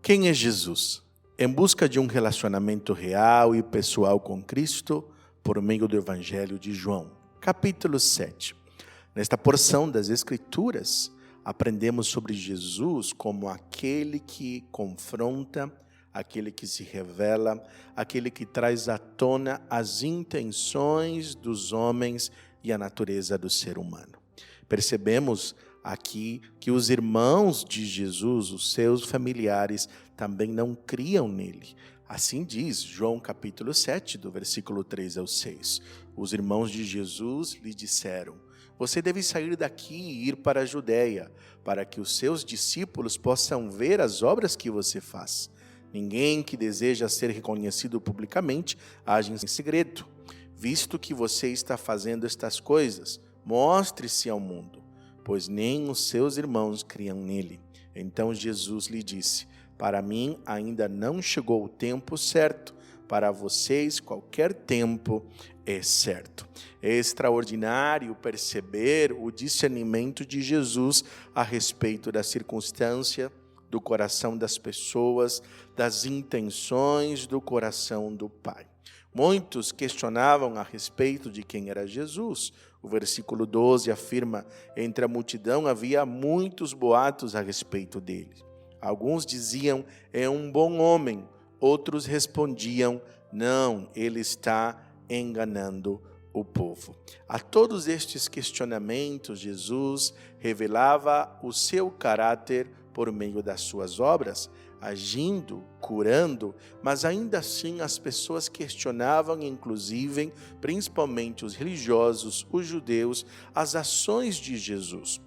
Quem é Jesus? Em busca de um relacionamento real e pessoal com Cristo, por meio do Evangelho de João, capítulo 7. Nesta porção das Escrituras, aprendemos sobre Jesus como aquele que confronta, aquele que se revela, aquele que traz à tona as intenções dos homens e a natureza do ser humano. Percebemos aqui que os irmãos de Jesus, os seus familiares, também não criam nele. Assim diz João capítulo 7, do versículo 3 ao 6. Os irmãos de Jesus lhe disseram: você deve sair daqui e ir para a Judeia, para que os seus discípulos possam ver as obras que você faz. Ninguém que deseja ser reconhecido publicamente age em segredo. Visto que você está fazendo estas coisas, mostre-se ao mundo, pois nem os seus irmãos criam nele. Então Jesus lhe disse: para mim ainda não chegou o tempo certo, para vocês qualquer tempo é certo. É extraordinário perceber o discernimento de Jesus a respeito da circunstância, do coração das pessoas, das intenções do coração do Pai. Muitos questionavam a respeito de quem era Jesus. O versículo 12 afirma: entre a multidão havia muitos boatos a respeito dele. Alguns diziam: é um bom homem. Outros respondiam: não, ele está enganando o povo. A todos estes questionamentos, Jesus revelava o seu caráter por meio das suas obras, agindo, curando, mas ainda assim as pessoas questionavam, inclusive, principalmente os religiosos, os judeus, as ações de Jesus.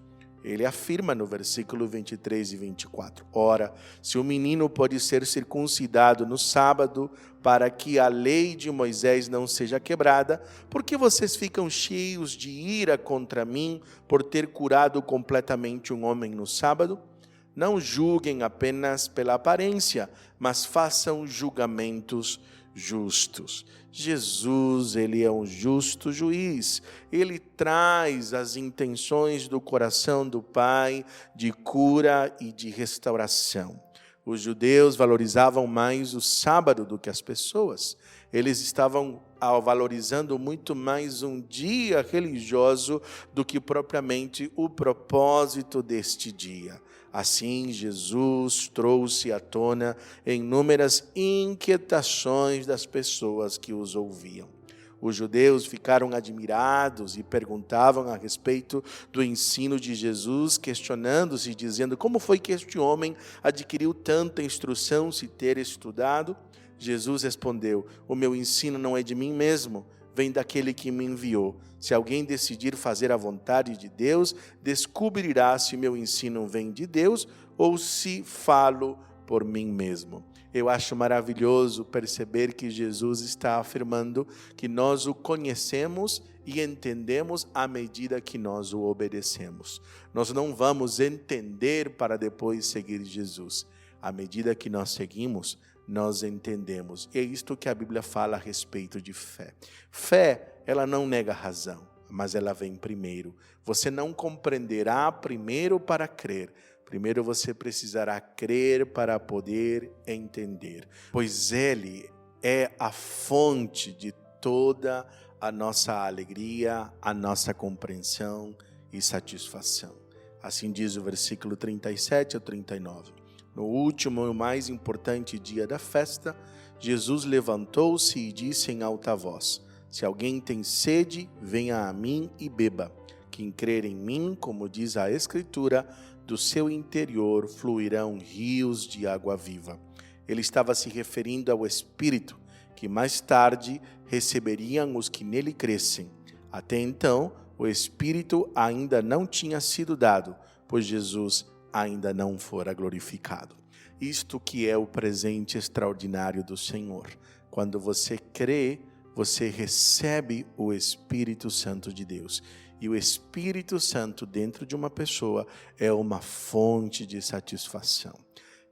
Ele afirma no versículo 23 e 24, ora, se o menino pode ser circuncidado no sábado, para que a lei de Moisés não seja quebrada, por que vocês ficam cheios de ira contra mim por ter curado completamente um homem no sábado? Não julguem apenas pela aparência, mas façam julgamentos justos. Jesus, ele é um justo juiz. Ele traz as intenções do coração do Pai de cura e de restauração. Os judeus valorizavam mais o sábado do que as pessoas. Eles estavam valorizando muito mais um dia religioso do que propriamente o propósito deste dia. Assim, Jesus trouxe à tona inúmeras inquietações das pessoas que os ouviam. Os judeus ficaram admirados e perguntavam a respeito do ensino de Jesus, questionando-se, dizendo: como foi que este homem adquiriu tanta instrução sem ter estudado? Jesus respondeu: o meu ensino não é de mim mesmo, vem daquele que me enviou. Se alguém decidir fazer a vontade de Deus, descobrirá se meu ensino vem de Deus ou se falo por mim mesmo. Eu acho maravilhoso perceber que Jesus está afirmando que nós o conhecemos e entendemos à medida que nós o obedecemos. Nós não vamos entender para depois seguir Jesus. À medida que nós seguimos, nós entendemos. É isto que a Bíblia fala a respeito de fé. Fé, ela não nega a razão, mas ela vem primeiro. Você não compreenderá primeiro para crer. Primeiro você precisará crer para poder entender. Pois Ele é a fonte de toda a nossa alegria, a nossa compreensão e satisfação. Assim diz o versículo 37 ao 39. No último e mais importante dia da festa, Jesus levantou-se e disse em alta voz: se alguém tem sede, venha a mim e beba. Quem crer em mim, como diz a Escritura, do seu interior fluirão rios de água viva. Ele estava se referindo ao Espírito, que mais tarde receberiam os que nele crescem. Até então, o Espírito ainda não tinha sido dado, pois Jesus ainda não fora glorificado. Isto que é o presente extraordinário do Senhor. Quando você crê, você recebe o Espírito Santo de Deus. E o Espírito Santo dentro de uma pessoa é uma fonte de satisfação.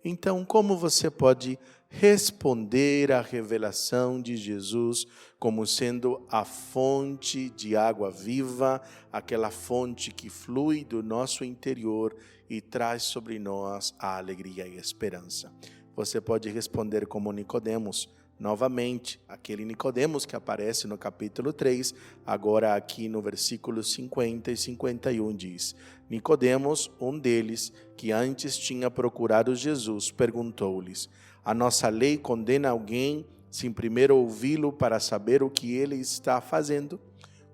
Então, como você pode responder à revelação de Jesus como sendo a fonte de água viva, aquela fonte que flui do nosso interior e traz sobre nós a alegria e a esperança? você pode responder como Nicodemos. Novamente, aquele Nicodemos que aparece no capítulo 3, agora aqui no versículo 50 e 51 diz: Nicodemos, um deles, que antes tinha procurado Jesus, perguntou-lhes: a nossa lei condena alguém sem primeiro ouvi-lo para saber o que ele está fazendo?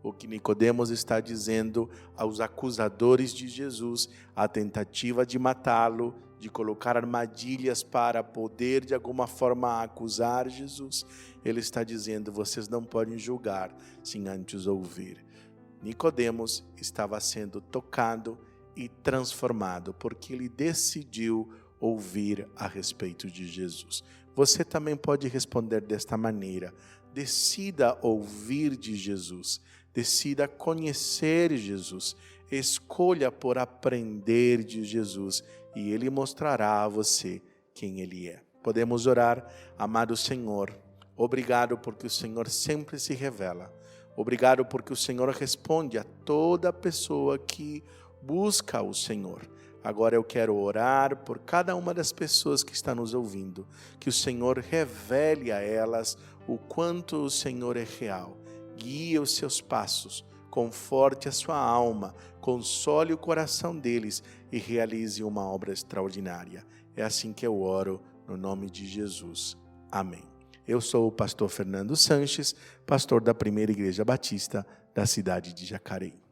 O que Nicodemos está dizendo aos acusadores de Jesus, a tentativa de matá-lo, de colocar armadilhas para poder de alguma forma acusar Jesus, ele está dizendo: vocês não podem julgar sem antes ouvir. Nicodemos estava sendo tocado e transformado porque ele decidiu ouvir a respeito de Jesus. Você também pode responder desta maneira: decida ouvir de Jesus, decida conhecer Jesus, escolha por aprender de Jesus e Ele mostrará a você quem Ele é. Podemos orar. Amado Senhor, obrigado porque o Senhor sempre se revela. Obrigado porque o Senhor responde a toda pessoa que busca o Senhor. Agora eu quero orar por cada uma das pessoas que está nos ouvindo, que o Senhor revele a elas o quanto o Senhor é real. Guie os seus passos, conforte a sua alma, console o coração deles e realize uma obra extraordinária. É assim que eu oro, no nome de Jesus. Amém. Eu sou o pastor Fernando Sanches, pastor da Primeira Igreja Batista da cidade de Jacareí.